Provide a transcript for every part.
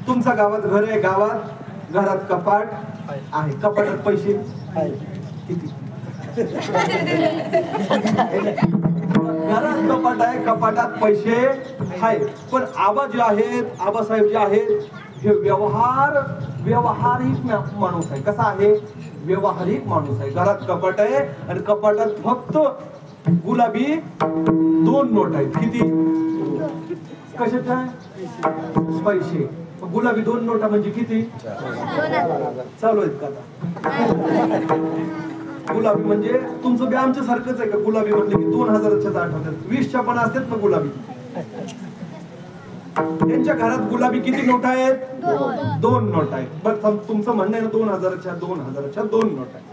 तुमच्या गावात घर आहे, गावात घरात कपाट आहे, कपाटात पैसे किती? घरात कपाट आहे, कपाटात पैसे आहे, पण आबा जे आहेत, आबासाहेब जे आहेत, हे व्यवहारिक माणूस आहे. कसा आहे? व्यवहारिक माणूस आहे. घरात कपाट आहे आणि कपाटात फक्त गुलाबी 2 नोट आहेत. किती? कशाच्या? पैसे. गुलाबी 2 नोटा म्हणजे किती? चालू आहेत का आता? गुलाबी म्हणजे तुमचं बी आमच्या सारखंच आहे का? गुलाबी म्हटले की 2000च्या आठवतात. 20च्या पण असतात ना गुलाबी. त्यांच्या घरात गुलाबी किती नोट आहेत? 2 नोट आहेत. बरं, तुमचं म्हणणं आहे ना 2000च्या 2 नोट आहेत.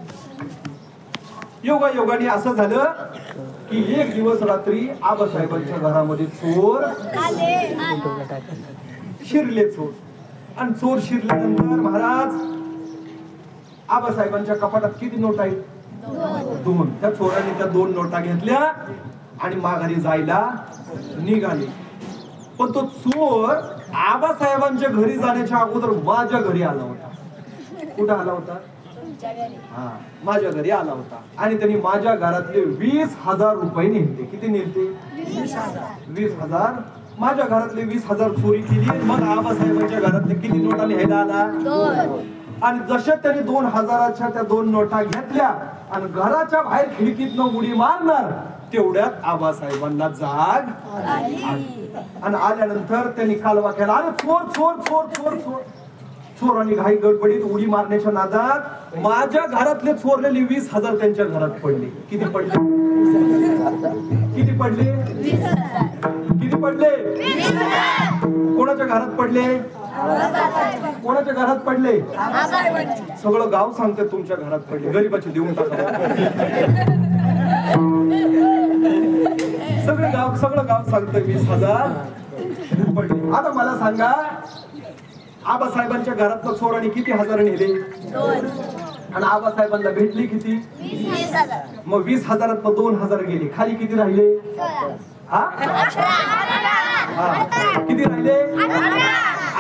योगायोगाने असं झालं की एक दिवस रात्री आबासाहेबांच्या घरामध्ये चोर शिरले. आणि चोर शिरल्यानंतर महाराज आबासाहेबांच्या कपाटात किती नोट आहेत? 2. त्या चोरांनी त्या 2 नोटा घेतल्या आणि माघारी जायला निघाले. पण तो चोर आबासाहेबांच्या घरी जाण्याच्या अगोदर माझ्या घरी आला होता. कुठं आला होता? हा, माझ्या घरी आला होता. आणि त्यांनी माझ्या घरातले 20,000 रुपये नेलते. किती नेलते? 20,000. माझ्या घरातले 20,000 चोरी केली. मग आबासाहेबांच्या घरातले किती नोटा न्यायला आला? 2. आणि जशा त्यांनी 2000च्या त्या 2 नोटा घेतल्या आणि घराच्या बाहेर खिडकीतनं उडी मारणार तेवढ्यात आबासाहेबांना जाग आली. आणि आल्यानंतर त्यांनी कालवा केला. अरे चोर चोर चोर चोर चोर. चोरांनी घाई गडबडीत उडी मारण्याच्या नादात माझ्या घरातले चोरलेले 20,000 त्यांच्या घरात पडले. किती पडले? किती पडले? किती पडले? कोणाच्या घरात पडले? कोणाच्या घरात पडले? सगळं गाव सांगते तुमच्या घरात पडले. गरीबाचे देऊन टाका. सगळं गाव सांगतंय 20,000 पडले. आता मला सांगा, आबासाहेबांच्या घरातलं चोरांनी किती हजार नेले? 2. आणि आबासाहेबांना भेटली किती? 20,000. मग 20,000त 2,000 गेले. खाली किती राहिले? हा, किती राहिले?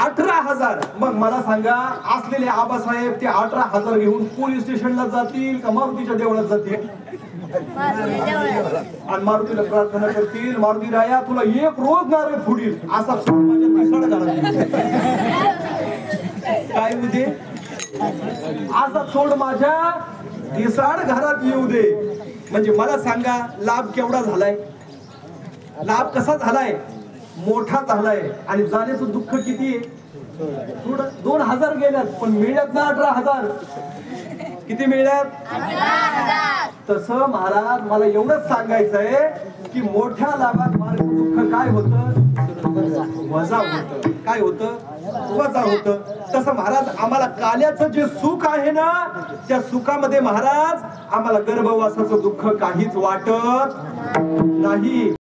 18,000. मग मला सांगा, असलेले आबासाहेब ते 18,000 घेऊन पोलीस स्टेशनला जातील का मारुतीच्या देवळात जातील? आणि मारुतीला प्रार्थना करतील, मारुती राया तुला 1 रोज नारळ फोडील असा माझ्या पिसाळ घरात काय येऊ दे, असा सोड माझ्या पिसाळ घरात येऊ दे. म्हणजे मला सांगा लाभ केवढा झालाय? लाभ कसा झालाय? मोठा झालाय. आणि जाण्याचं दुःख किती आहे? 2,000 गेल्यात पण मिळत ना 18,000. किती मिळत? 18,000. तसं महाराज मला एवढंच सांगायचंय की मोठ्या लाभात माझं दुःख काय होतं? वजा होतं. काय होतं? वजा होतं. तसं महाराज आम्हाला काल्याचं जे सुख आहे ना, त्या सुखामध्ये महाराज आम्हाला गर्भवासाचं दुःख काहीच वाटत नाही.